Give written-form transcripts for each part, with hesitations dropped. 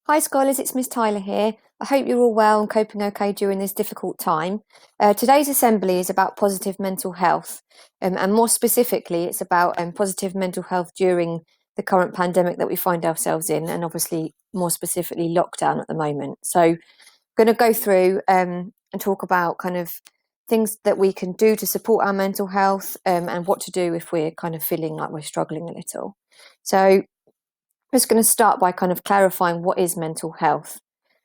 Hi scholars, it's Miss Tyler here. I hope you're all well and coping okay during this difficult time. Today's assembly is about positive mental health, and more specifically, it's about positive mental health during the current pandemic that we find ourselves in, and obviously more specifically lockdown at the moment. So, I'm going to go through and talk about kind of things that we can do to support our mental health, and what to do if we're kind of feeling like we're struggling a little. So, I'm just going to start by kind of clarifying what is mental health.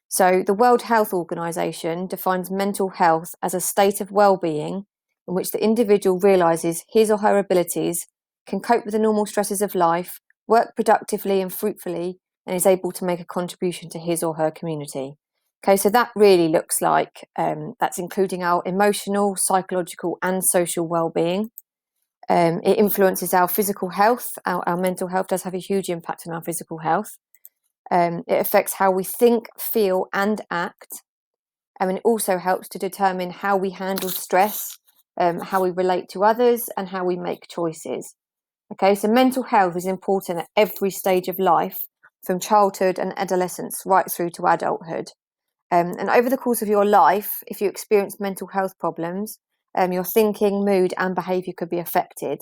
So, the World Health Organization defines mental health as a state of well-being in which the individual realizes his or her abilities, can cope with the normal stresses of life, work productively and fruitfully, and is able to make a contribution to his or her community. Okay, so that really looks like that's including our emotional, psychological, and social well-being. It influences our physical health. Our mental health does have a huge impact on our physical health. It affects how we think, feel, and act. And it also helps to determine how we handle stress, how we relate to others, and how we make choices. Okay, so mental health is important at every stage of life, from childhood and adolescence right through to adulthood. And over the course of your life, if you experience mental health problems, your thinking, mood, and behaviour could be affected.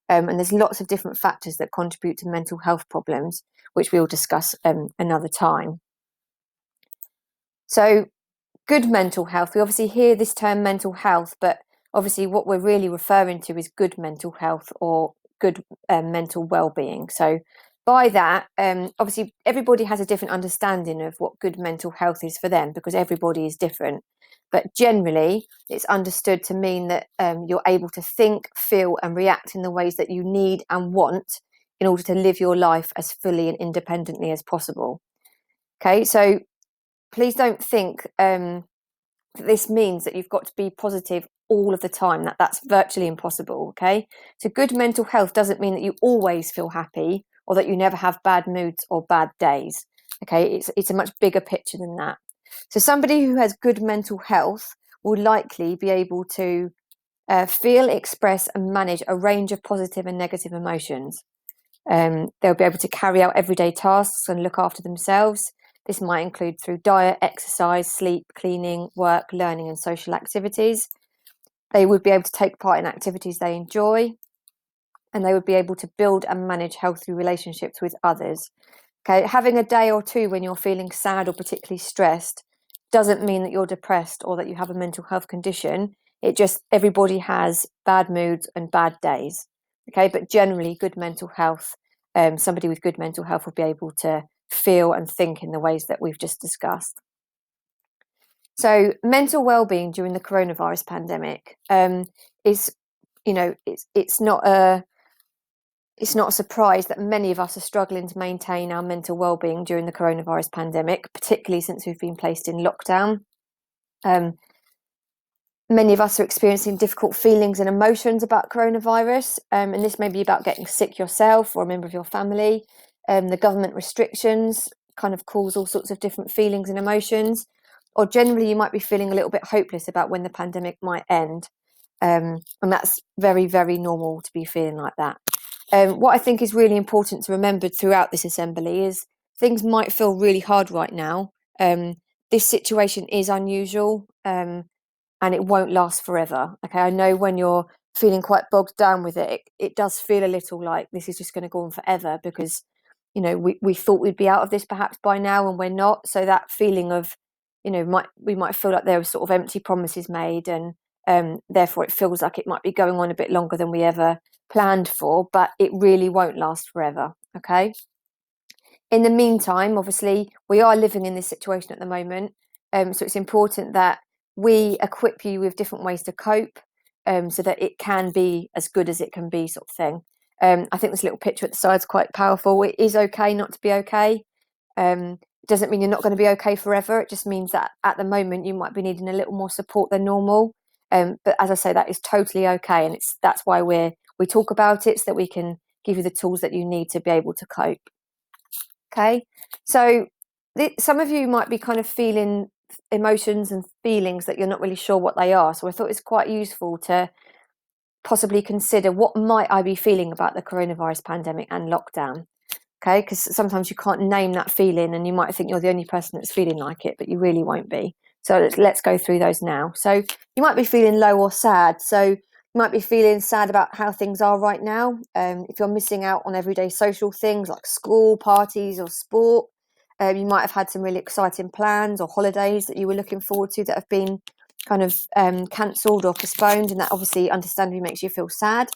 And there's lots of different factors that contribute to mental health problems, which we'll discuss another time. So, good mental health. We obviously hear this term mental health, but obviously what we're really referring to is good mental health or good mental well-being. So, by that, obviously everybody has a different understanding of what good mental health is for them because everybody is different. But generally, it's understood to mean that you're able to think, feel, and react in the ways that you need and want in order to live your life as fully and independently as possible. Okay, so please don't think that this means that you've got to be positive all of the time. That's virtually impossible. Okay, so good mental health doesn't mean that you always feel happy or that you never have bad moods or bad days. Okay, it's a much bigger picture than that. So somebody who has good mental health will likely be able to feel, express, and manage a range of positive and negative emotions. They'll be able to carry out everyday tasks and look after themselves. This might include through diet, exercise, sleep, cleaning, work, learning, and social activities. They would be able to take part in activities they enjoy, and they would be able to build and manage healthy relationships with others. Okay, having a day or two when you're feeling sad or particularly stressed doesn't mean that you're depressed or that you have a mental health condition. It just, everybody has bad moods and bad days. Okay, but generally, good mental health, somebody with good mental health will be able to feel and think in the ways that we've just discussed. So, mental well-being during the coronavirus pandemic is, it's not a surprise that many of us are struggling to maintain our mental well-being during the coronavirus pandemic, particularly since we've been placed in lockdown. Many of us are experiencing difficult feelings and emotions about coronavirus, and this may be about getting sick yourself or a member of your family. The government restrictions kind of cause all sorts of different feelings and emotions, or generally you might be feeling a little bit hopeless about when the pandemic might end, and that's very, very normal to be feeling like that. What I think is really important to remember throughout this assembly is things might feel really hard right now. This situation is unusual, and it won't last forever. Okay, I know when you're feeling quite bogged down with it does feel a little like this is just going to go on forever because, we thought we'd be out of this perhaps by now and we're not. So that feeling of, we might feel like there were sort of empty promises made and therefore it feels like it might be going on a bit longer than we ever planned for, but it really won't last forever. Okay. In the meantime, obviously, we are living in this situation at the moment. So it's important that we equip you with different ways to cope so that it can be as good as it can be, sort of thing. I think this little picture at the side is quite powerful. It is okay not to be okay. It doesn't mean you're not going to be okay forever. It just means that at the moment you might be needing a little more support than normal. But as I say, that is totally okay, and that's why we talk about it so that we can give you the tools that you need to be able to cope. Okay, so some of you might be kind of feeling emotions and feelings that you're not really sure what they are. So I thought it's quite useful to possibly consider what might I be feeling about the coronavirus pandemic and lockdown. Okay, because sometimes you can't name that feeling and you might think you're the only person that's feeling like it, but you really won't be. So let's go through those now. So you might be feeling low or sad. So you might be feeling sad about how things are right now. If you're missing out on everyday social things like school, parties or sport, you might have had some really exciting plans or holidays that you were looking forward to that have been kind of cancelled or postponed, and that obviously understandably makes you feel sad.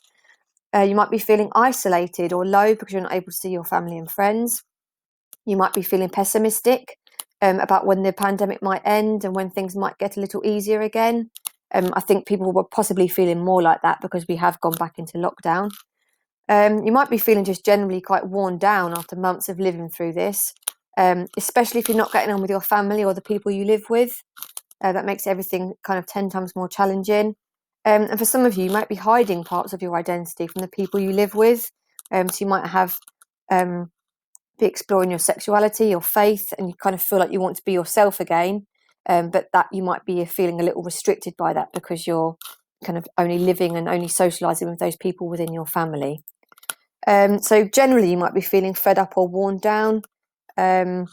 You might be feeling isolated or low because you're not able to see your family and friends. You might be feeling pessimistic about when the pandemic might end and when things might get a little easier again. I think people were possibly feeling more like that because we have gone back into lockdown. You might be feeling just generally quite worn down after months of living through this, especially if you're not getting on with your family or the people you live with. That makes everything kind of 10 times more challenging. And for some of you, you might be hiding parts of your identity from the people you live with. So you might have be exploring your sexuality, your faith, and you kind of feel like you want to be yourself again. But that you might be feeling a little restricted by that because you're kind of only living and only socializing with those people within your family. So generally, you might be feeling fed up or worn down. You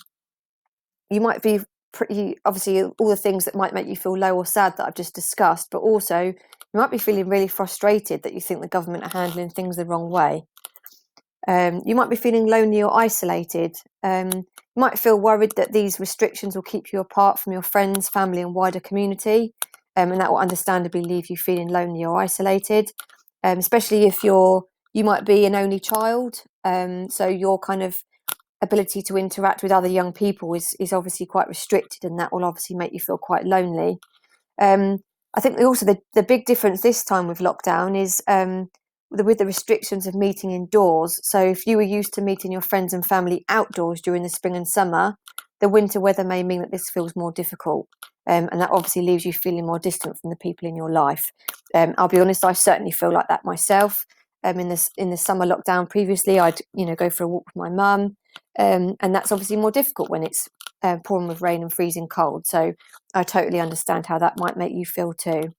might be pretty, obviously, all the things that might make you feel low or sad that I've just discussed, but also you might be feeling really frustrated that you think the government are handling things the wrong way. You might be feeling lonely or isolated. You might feel worried that these restrictions will keep you apart from your friends, family, and wider community, and that will understandably leave you feeling lonely or isolated, especially if you might be an only child. So your kind of ability to interact with other young people is obviously quite restricted, and that will obviously make you feel quite lonely. I think also the big difference this time with lockdown is with the restrictions of meeting indoors. So if you were used to meeting your friends and family outdoors during the spring and summer, the winter weather may mean that this feels more difficult. And that obviously leaves you feeling more distant from the people in your life. I'll be honest, I certainly feel like that myself. In the summer lockdown previously, I'd go for a walk with my mum, and that's obviously more difficult when it's pouring with rain and freezing cold. So I totally understand how that might make you feel too.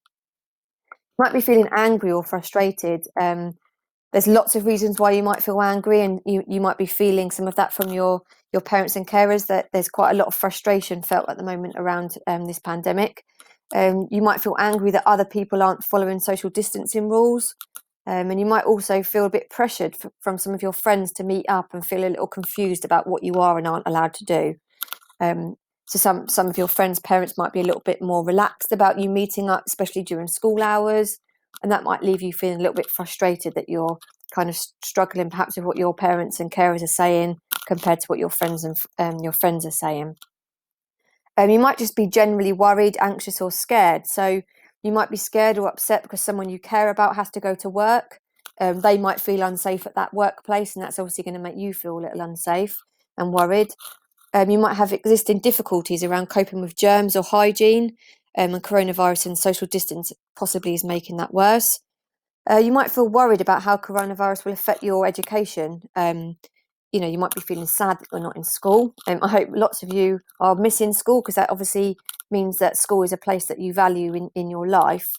You might be feeling angry or frustrated. There's lots of reasons why you might feel angry, and you might be feeling some of that from your parents and carers, that there's quite a lot of frustration felt at the moment around this pandemic. You might feel angry that other people aren't following social distancing rules. And you might also feel a bit pressured from some of your friends to meet up and feel a little confused about what you are and aren't allowed to do. So some of your friends' parents might be a little bit more relaxed about you meeting up, especially during school hours, and that might leave you feeling a little bit frustrated that you're kind of struggling perhaps with what your parents and carers are saying compared to what your friends and your friends are saying. You might just be generally worried, anxious, or scared. So you might be scared or upset because someone you care about has to go to work. They might feel unsafe at that workplace, and that's obviously going to make you feel a little unsafe and worried. You might have existing difficulties around coping with germs or hygiene, and coronavirus and social distance possibly is making that worse. You might feel worried about how coronavirus will affect your education. You might be feeling sad that you're not in school. I hope lots of you are missing school, because that obviously means that school is a place that you value in your life.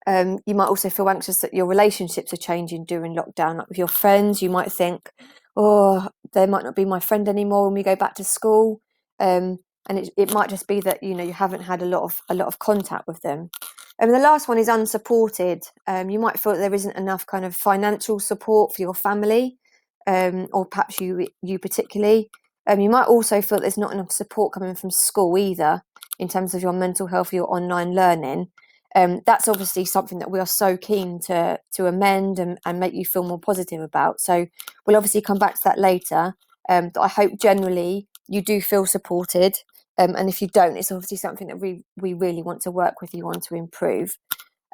You might also feel anxious that your relationships are changing during lockdown. Like with your friends, you might think, oh, they might not be my friend anymore when we go back to school. And it might just be that you haven't had a lot of contact with them. And the last one is unsupported. You might feel that there isn't enough kind of financial support for your family, or perhaps you particularly. You might also feel that there's not enough support coming from school either, in terms of your mental health, your online learning. That's obviously something that we are so keen to amend and make you feel more positive about. So we'll obviously come back to that later. But I hope generally you do feel supported. And if you don't, it's obviously something that we really want to work with you on to improve.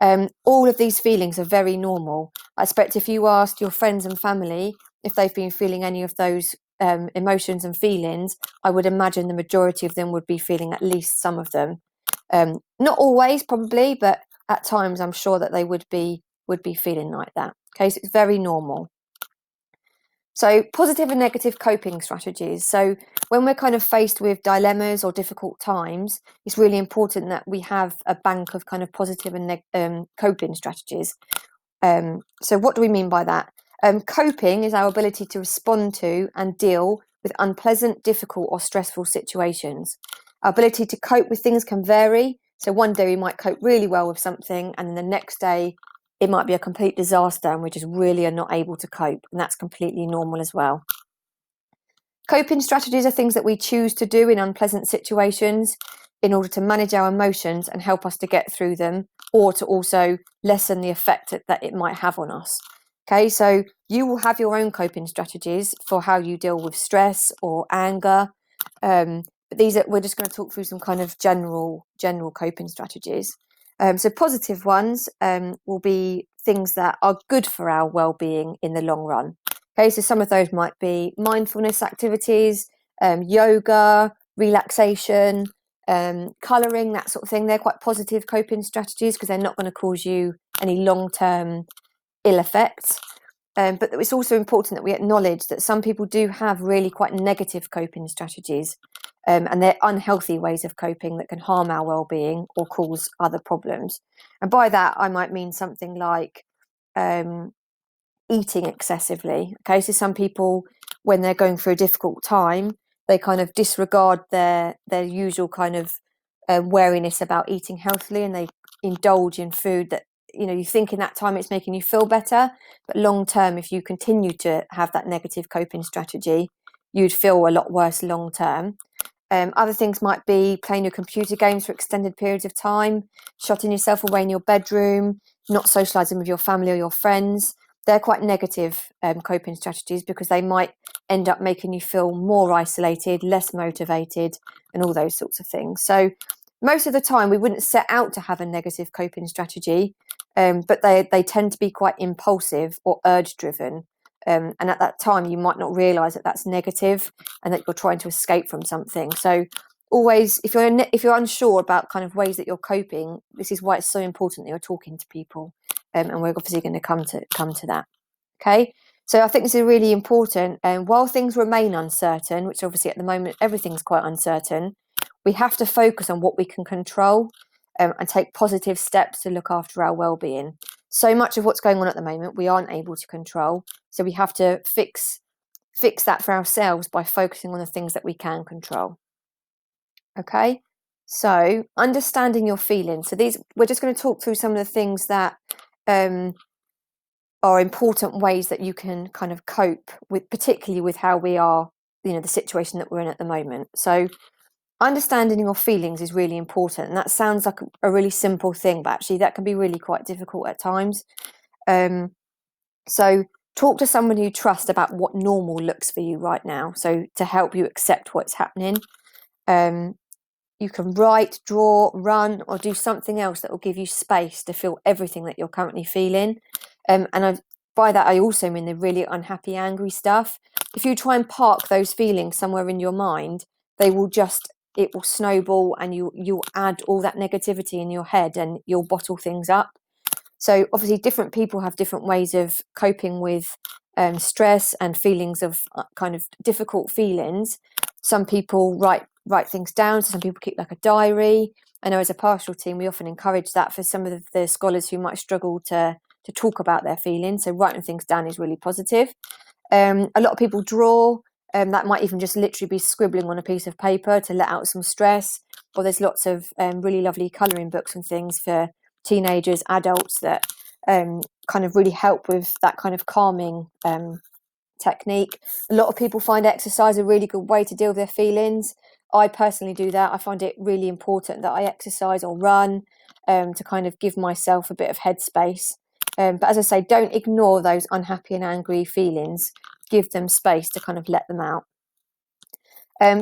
All of these feelings are very normal. I expect if you asked your friends and family if they've been feeling any of those emotions and feelings, I would imagine the majority of them would be feeling at least some of them. Not always, probably, but at times I'm sure that they would be feeling like that. Okay, so it's very normal. So positive and negative coping strategies. So when we're kind of faced with dilemmas or difficult times, it's really important that we have a bank of kind of positive and coping strategies. So what do we mean by that? Coping is our ability to respond to and deal with unpleasant, difficult or stressful situations. Our ability to cope with things can vary. So one day we might cope really well with something, and then the next day it might be a complete disaster and we just really are not able to cope. And that's completely normal as well. Coping strategies are things that we choose to do in unpleasant situations in order to manage our emotions and help us to get through them, or to also lessen the effect that it might have on us. Okay, so you will have your own coping strategies for how you deal with stress or anger. But we're just going to talk through some kind of general coping strategies. So positive ones will be things that are good for our well-being in the long run. Okay, so some of those might be mindfulness activities, yoga, relaxation, colouring, that sort of thing. They're quite positive coping strategies because they're not going to cause you any long-term ill effects. But it's also important that we acknowledge that some people do have really quite negative coping strategies, and they're unhealthy ways of coping that can harm our well-being or cause other problems. And by that, I might mean something like eating excessively. Okay, so some people, when they're going through a difficult time, they kind of disregard their usual kind of wariness about eating healthily, and they indulge in food that, you know, you think in that time it's making you feel better, but long term, if you continue to have that negative coping strategy, you'd feel a lot worse long term. Other things might be playing your computer games for extended periods of time, shutting yourself away in your bedroom, not socialising with your family or your friends. They're quite negative coping strategies because they might end up making you feel more isolated, less motivated, and all those sorts of things. So most of the time we wouldn't set out to have a negative coping strategy, but they tend to be quite impulsive or urge driven. And at that time you might not realise that that's negative and that you're trying to escape from something. So always, if you're unsure about kind of ways that you're coping, this is why it's so important that you're talking to people. And we're obviously going to come to that. Okay, so I think this is really important. And while things remain uncertain, which obviously at the moment everything's quite uncertain, we have to focus on what we can control, and take positive steps to look after our well-being. So much of what's going on at the moment we aren't able to control, so we have to fix that for ourselves by focusing on the things that we can control. Okay, so understanding your feelings. So we're just going to talk through some of the things that are important ways that you can kind of cope with, particularly with how we are, you know, the situation that we're in at the moment. So understanding your feelings is really important, and that sounds like a really simple thing, but actually that can be really quite difficult at times. So talk to someone you trust about what normal looks for you right now, so to help you accept what's happening. You can write, draw, run, or do something else that will give you space to feel everything that you're currently feeling. By that I also mean the really unhappy, angry stuff. If you try and park those feelings somewhere in your mind, it will snowball, and you'll add all that negativity in your head, and you'll bottle things up. So obviously different people have different ways of coping with stress and feelings of kind of difficult feelings. Some people write things down, so some people keep like a diary. I know as a pastoral team we often encourage that for some of the scholars who might struggle to talk about their feelings, so writing things down is really positive. A lot of people draw. That might even just literally be scribbling on a piece of paper to let out some stress, or there's lots of really lovely colouring books and things for teenagers, adults, that kind of really help with that kind of calming technique. A lot of people find exercise a really good way to deal with their feelings. I personally do that. I find it really important that I exercise or run to kind of give myself a bit of headspace. But as I say, don't ignore those unhappy and angry feelings. Give them space to kind of let them out.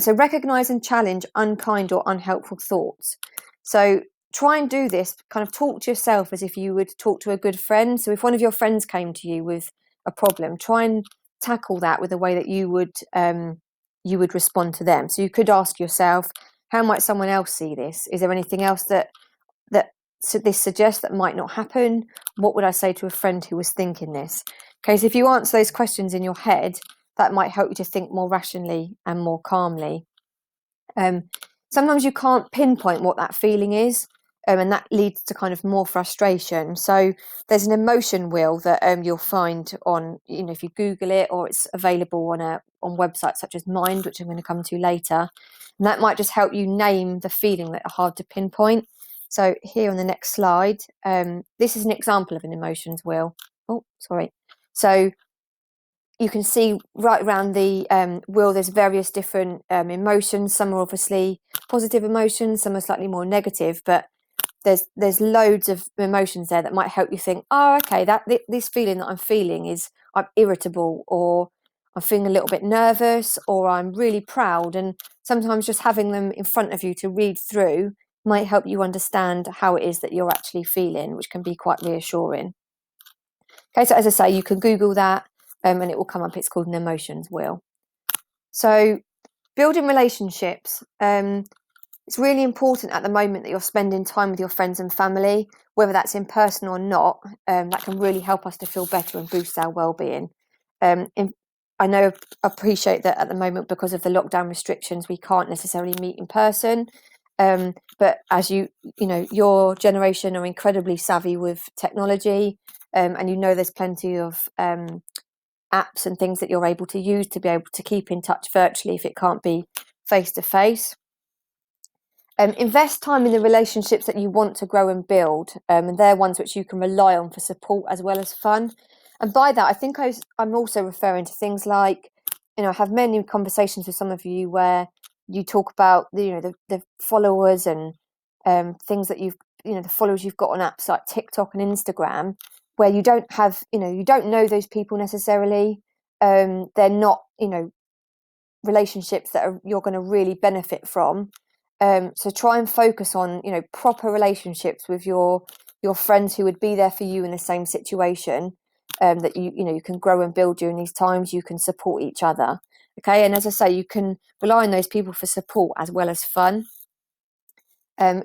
So recognise and challenge unkind or unhelpful thoughts. So try and do this, kind of talk to yourself as if you would talk to a good friend. So if one of your friends came to you with a problem, try and tackle that with a way that you would respond to them. So you could ask yourself, how might someone else see this? Is there anything else that this suggests that might not happen? What would I say to a friend who was thinking this? Okay, so if you answer those questions in your head, that might help you to think more rationally and more calmly. Sometimes you can't pinpoint what that feeling is. and that leads to kind of more frustration. So there's an emotion wheel that you'll find on, if you Google it, or it's available on websites such as Mind, which I'm going to come to later. And that might just help you name the feeling that are hard to pinpoint. So here on the next slide, this is an example of an emotions wheel. Oh, sorry. So you can see right around the wheel, there's various different emotions. Some are obviously positive emotions, some are slightly more negative, but there's loads of emotions there that might help you think, oh, okay, this feeling that I'm feeling is I'm irritable, or I'm feeling a little bit nervous, or I'm really proud. And sometimes just having them in front of you to read through might help you understand how it is that you're actually feeling, which can be quite reassuring. Okay, so as I say, you can Google that and it will come up. It's called an emotions wheel. So building relationships. It's really important at the moment that you're spending time with your friends and family, whether that's in person or not. That can really help us to feel better and boost our well-being. I appreciate that at the moment, because of the lockdown restrictions, we can't necessarily meet in person. But as your generation are incredibly savvy with technology, and there's plenty of apps and things that you're able to use to be able to keep in touch virtually if it can't be face to face. Invest time in the relationships that you want to grow and build, and they're ones which you can rely on for support as well as fun. And by that, I think I'm also referring to things like, I have many conversations with some of you where you talk about the followers and things that the followers you've got on apps like TikTok and Instagram, where you don't have, you don't know those people necessarily. They're not, relationships that you're going to really benefit from. So try and focus on, proper relationships with your friends who would be there for you in the same situation, that you can grow and build during these times. You can support each other. Okay. And as I say, you can rely on those people for support as well as fun.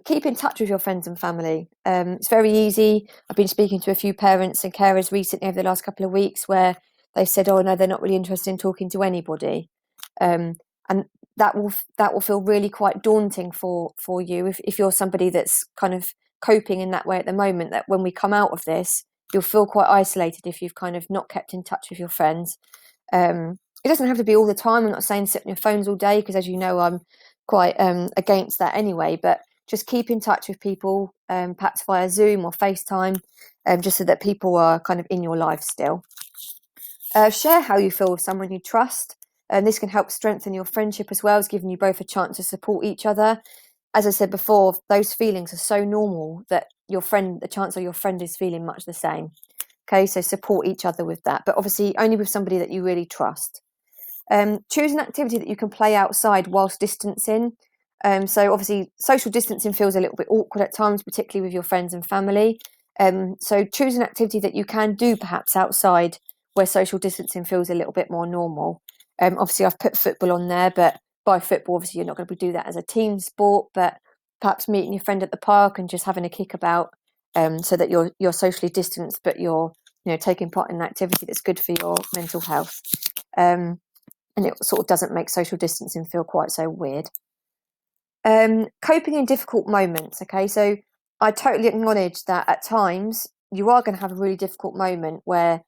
Keep in touch with your friends and family. It's very easy. I've been speaking to a few parents and carers recently over the last couple of weeks where they've said, oh no, they're not really interested in talking to anybody. And that will feel really quite daunting for you if you're somebody that's kind of coping in that way at the moment, that when we come out of this, you'll feel quite isolated if you've kind of not kept in touch with your friends. It doesn't have to be all the time. I'm not saying sit on your phones all day, because as you know, I'm quite against that anyway, but just keep in touch with people, perhaps via Zoom or FaceTime, just so that people are kind of in your life still. Share how you feel with someone you trust. And this can help strengthen your friendship as well as giving you both a chance to support each other. As I said before, those feelings are so normal that the chance of your friend is feeling much the same. Okay, so support each other with that, but obviously only with somebody that you really trust. Choose an activity that you can play outside whilst distancing. So obviously social distancing feels a little bit awkward at times, particularly with your friends and family. So choose an activity that you can do perhaps outside where social distancing feels a little bit more normal. Obviously I've put football on there, but by football, obviously you're not going to do that as a team sport, but perhaps meeting your friend at the park and just having a kick about, so that you're socially distanced, but you're taking part in an activity that's good for your mental health. And it sort of doesn't make social distancing feel quite so weird. Coping in difficult moments. Okay, so I totally acknowledge that at times you are going to have a really difficult moment where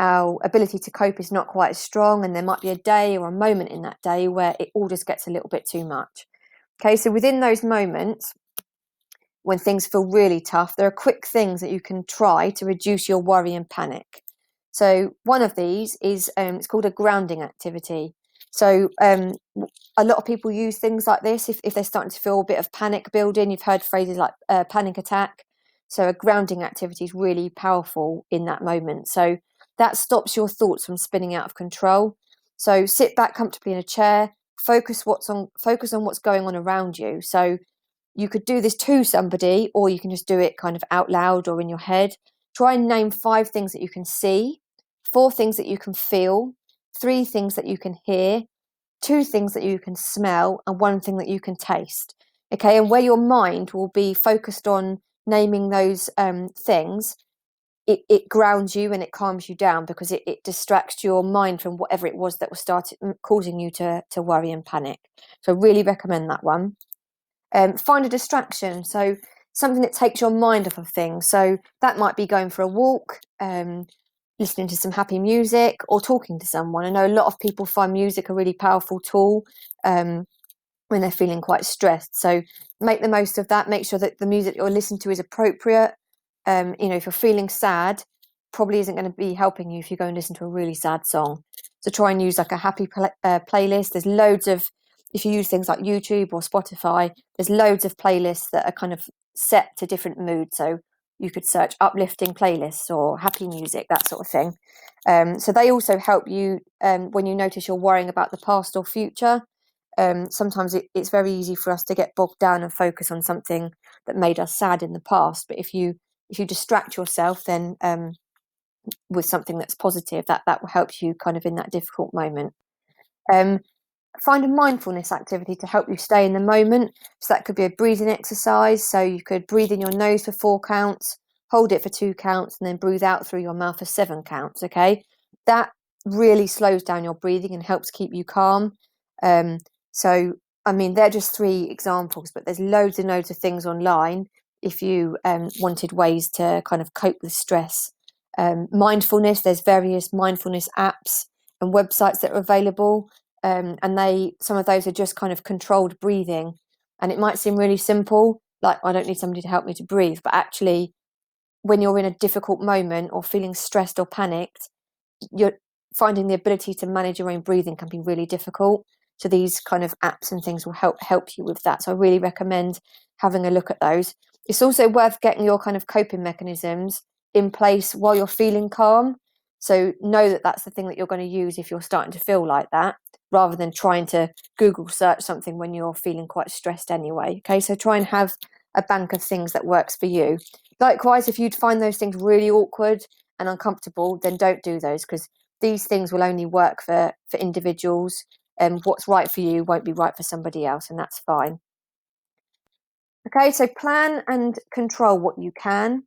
our ability to cope is not quite as strong, and there might be a day or a moment in that day where it all just gets a little bit too much. Okay, so within those moments, when things feel really tough, there are quick things that you can try to reduce your worry and panic. So one of these is it's called a grounding activity. So a lot of people use things like this if they're starting to feel a bit of panic building. You've heard phrases like panic attack. So a grounding activity is really powerful in that moment. So that stops your thoughts from spinning out of control. So sit back comfortably in a chair, focus on what's going on around you. So you could do this to somebody, or you can just do it kind of out loud or in your head. Try and name 5 things that you can see, 4 things that you can feel, 3 things that you can hear, 2 things that you can smell, and 1 thing that you can taste. Okay, and where your mind will be focused on naming those things, it grounds you and it calms you down, because it distracts your mind from whatever it was that was causing you to worry and panic. So I really recommend that one. Find a distraction. So something that takes your mind off of things. So that might be going for a walk, listening to some happy music, or talking to someone. I know a lot of people find music a really powerful tool when they're feeling quite stressed. So make the most of that. Make sure that the music you're listening to is appropriate. If you're feeling sad, probably isn't going to be helping you if you go and listen to a really sad song. So try and use like a happy playlist. There's loads of, if you use things like YouTube or Spotify, there's loads of playlists that are kind of set to different moods. So you could search uplifting playlists or happy music, that sort of thing. So they also help you when you notice you're worrying about the past or future. Sometimes it's very easy for us to get bogged down and focus on something that made us sad in the past. But if you distract yourself, then with something that's positive, that will help you kind of in that difficult moment. Find a mindfulness activity to help you stay in the moment. So that could be a breathing exercise. So you could breathe in your nose for 4 counts, hold it for 2 counts, and then breathe out through your mouth for 7 counts. Okay, that really slows down your breathing and helps keep you calm. So I mean, they're just 3 examples, but there's loads and loads of things online if you wanted ways to kind of cope with stress. Mindfulness, there's various mindfulness apps and websites that are available. And some of those are just kind of controlled breathing, and it might seem really simple, like I don't need somebody to help me to breathe, but actually when you're in a difficult moment or feeling stressed or panicked, you're finding the ability to manage your own breathing can be really difficult. So these kind of apps and things will help you with that. So I really recommend having a look at those. It's also worth getting your kind of coping mechanisms in place while you're feeling calm. So know that that's the thing that you're going to use if you're starting to feel like that, rather than trying to Google search something when you're feeling quite stressed anyway. Okay, so try and have a bank of things that works for you. Likewise, if you'd find those things really awkward and uncomfortable, then don't do those, because these things will only work for individuals, and what's right for you won't be right for somebody else, and that's fine. Okay, so plan and control what you can.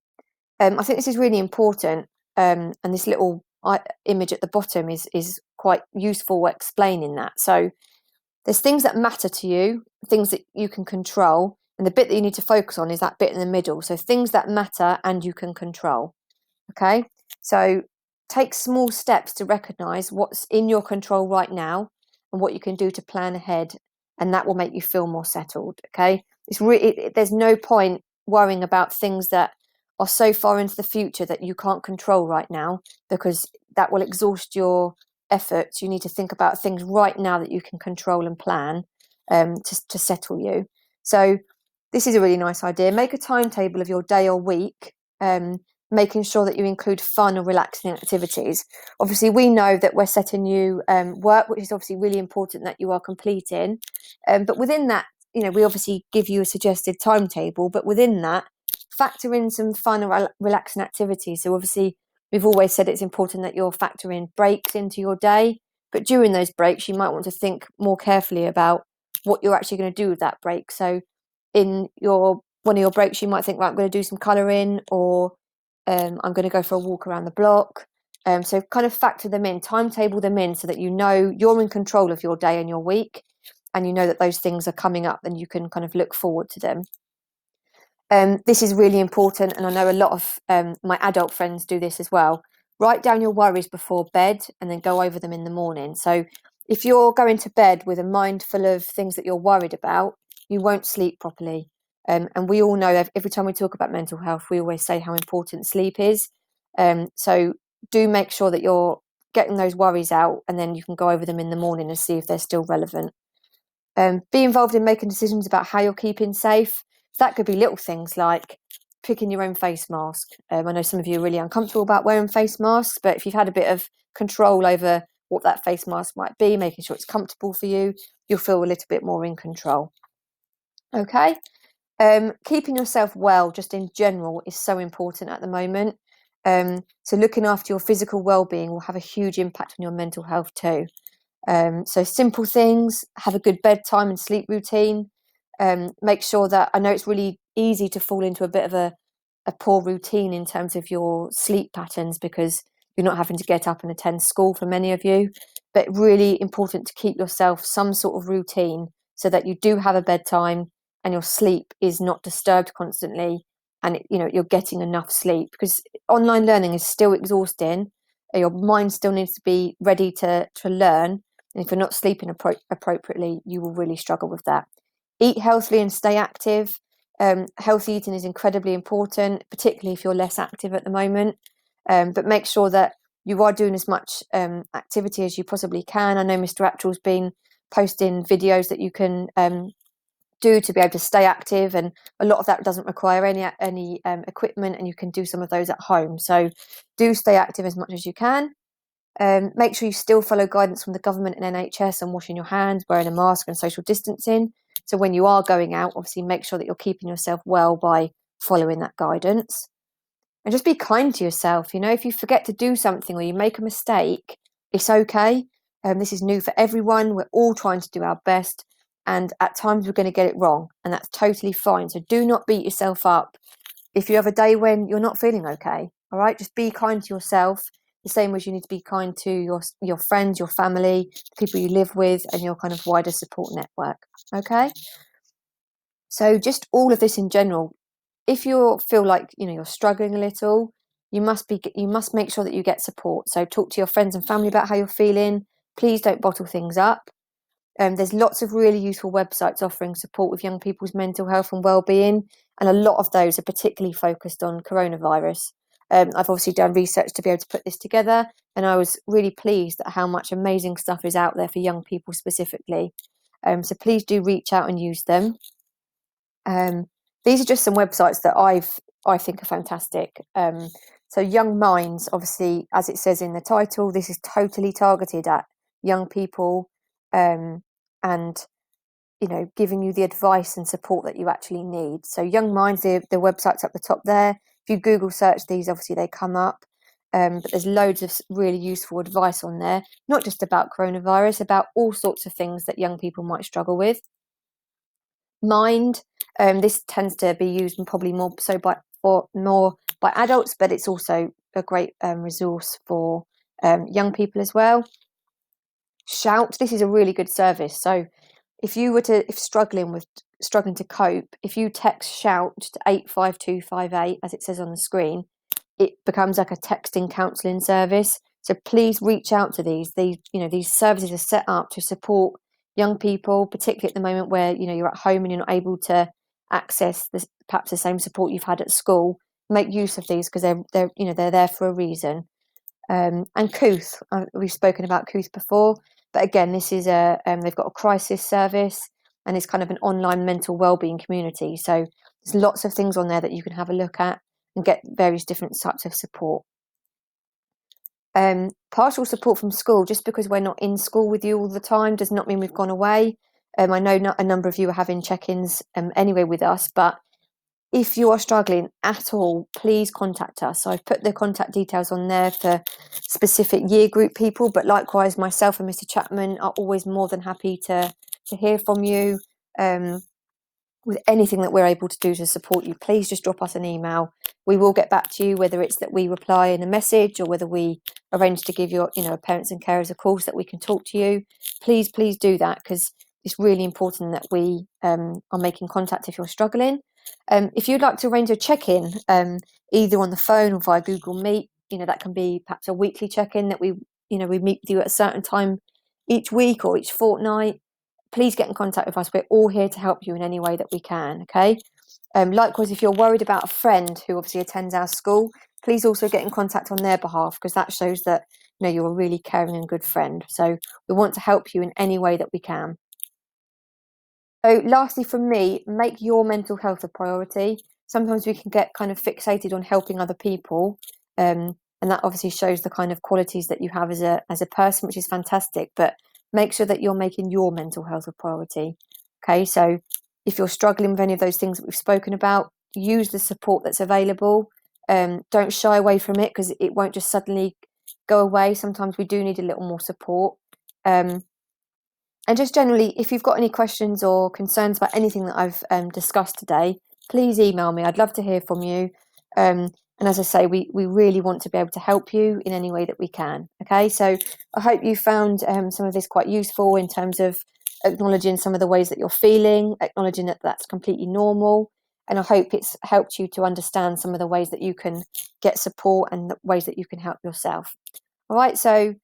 I think this is really important, and this little image at the bottom is quite useful explaining that. So there's things that matter to you, things that you can control, and the bit that you need to focus on is that bit in the middle. So things that matter and you can control. Okay, so take small steps to recognize what's in your control right now and what you can do to plan ahead, and that will make you feel more settled. Okay, there's no point worrying about things that are so far into the future that you can't control right now, because that will exhaust your efforts. You need to think about things right now that you can control and plan to settle you. So this is a really nice idea. Make a timetable of your day or week, making sure that you include fun or relaxing activities. Obviously, we know that we're setting you work, which is obviously really important that you are completing. But within that, we obviously give you a suggested timetable, but within that, factor in some fun or relaxing activities. So obviously, we've always said it's important that you're factoring breaks into your day, but during those breaks, you might want to think more carefully about what you're actually going to do with that break. So in one of your breaks, you might think, right, I'm going to do some colouring, or I'm going to go for a walk around the block. So kind of factor them in, timetable them in, so that you know you're in control of your day and your week, and you know that those things are coming up and you can kind of look forward to them. This is really important, and I know a lot of my adult friends do this as well. Write down your worries before bed and then go over them in the morning. So if you're going to bed with a mind full of things that you're worried about, you won't sleep properly. And we all know that every time we talk about mental health, we always say how important sleep is. So do make sure that you're getting those worries out, and then you can go over them in the morning and see if they're still relevant. Be involved in making decisions about how you're keeping safe. That could be little things like picking your own face mask. I know some of you are really uncomfortable about wearing face masks, but if you've had a bit of control over what that face mask might be, making sure it's comfortable for you, you'll feel a little bit more in control. Okay. Keeping yourself well, just in general, is so important at the moment. So looking after your physical well-being will have a huge impact on your mental health too. So simple things: have a good bedtime and sleep routine. Make sure that, I know it's really easy to fall into a bit of a poor routine in terms of your sleep patterns, because you're not having to get up and attend school for many of you, but really important to keep yourself some sort of routine so that you do have a bedtime and your sleep is not disturbed constantly, and you're getting enough sleep, because online learning is still exhausting. Your mind still needs to be ready to learn, and if you're not sleeping appropriately, you will really struggle with that. Eat healthily and stay active. Healthy eating is incredibly important, particularly if you're less active at the moment. But make sure that you are doing as much activity as you possibly can. I know Mr. Actual's been posting videos that you can do to be able to stay active, and a lot of that doesn't require any equipment, and you can do some of those at home. So do stay active as much as you can. Make sure you still follow guidance from the government and NHS on washing your hands, wearing a mask and social distancing. So when you are going out, obviously make sure that you're keeping yourself well by following that guidance. And just be kind to yourself. If you forget to do something or you make a mistake, it's okay. This is new for everyone. We're all trying to do our best. And at times we're going to get it wrong. And that's totally fine. So do not beat yourself up if you have a day when you're not feeling okay. All right? Just be kind to yourself. The same as you need to be kind to your friends, your family, people you live with, and your kind of wider support network. Okay? So just all of this in general. If you feel like you're struggling a little, you must make sure that you get support. So talk to your friends and family about how you're feeling. Please don't bottle things up. There's lots of really useful websites offering support with young people's mental health and well-being, and a lot of those are particularly focused on coronavirus. I've obviously done research to be able to put this together, and I was really pleased at how much amazing stuff is out there for young people specifically. So please do reach out and use them. These are just some websites that I think are fantastic. So Young Minds, obviously, as it says in the title, this is totally targeted at young people, and giving you the advice and support that you actually need. So Young Minds, the website's up the top there. If you Google search these, obviously they come up. But there's loads of really useful advice on there, not just about coronavirus, about all sorts of things that young people might struggle with. Mind, this tends to be used probably more by adults, but it's also a great resource for young people as well. Shout, this is a really good service. So if struggling to cope, if you text Shout to 85258, as it says on the screen, it becomes like a texting counselling service. So please reach out to these. These services are set up to support young people, particularly at the moment where you're at home and you're not able to access perhaps the same support you've had at school. Make use of these because they're there for a reason. And Kooth, we've spoken about Kooth before, but again, this is they've got a crisis service, and it's kind of an online mental wellbeing community. So there's lots of things on there that you can have a look at and get various different types of support. Partial support from school. Just because we're not in school with you all the time does not mean we've gone away. I know a number of you are having check-ins anyway with us, but if you are struggling at all, please contact us. So I've put the contact details on there for specific year group people, but likewise, myself and Mr. Chapman are always more than happy to hear from you with anything that we're able to do to support you. Please just drop us an email. We will get back to you, whether it's that we reply in a message or whether we arrange to give your parents and carers a call so that we can talk to you. Please do that, because it's really important that we are making contact if you're struggling. If you'd like to arrange a check-in, either on the phone or via Google Meet, that can be perhaps a weekly check-in that we meet with you at a certain time each week or each fortnight. Please get in contact with us. We're all here to help you in any way that we can, okay? Likewise, if you're worried about a friend who obviously attends our school, please also get in contact on their behalf, because that shows that you're a really caring and good friend. So we want to help you in any way that we can. So lastly from me, make your mental health a priority. Sometimes we can get kind of fixated on helping other people, and that obviously shows the kind of qualities that you have as a person, which is fantastic, but make sure that you're making your mental health a priority. Okay, so if you're struggling with any of those things that we've spoken about, use the support that's available. Don't shy away from it, because it won't just suddenly go away. Sometimes we do need a little more support. And just generally, if you've got any questions or concerns about anything that I've discussed today, please email me. I'd love to hear from you. And as I say, we really want to be able to help you in any way that we can. Okay, so I hope you found some of this quite useful in terms of acknowledging some of the ways that you're feeling, acknowledging that that's completely normal. And I hope it's helped you to understand some of the ways that you can get support and the ways that you can help yourself. All right, so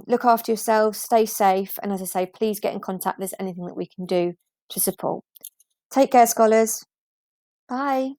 look after yourselves, stay safe, and as I say, please get in contact if there's anything that we can do to support. Take care, scholars. Bye.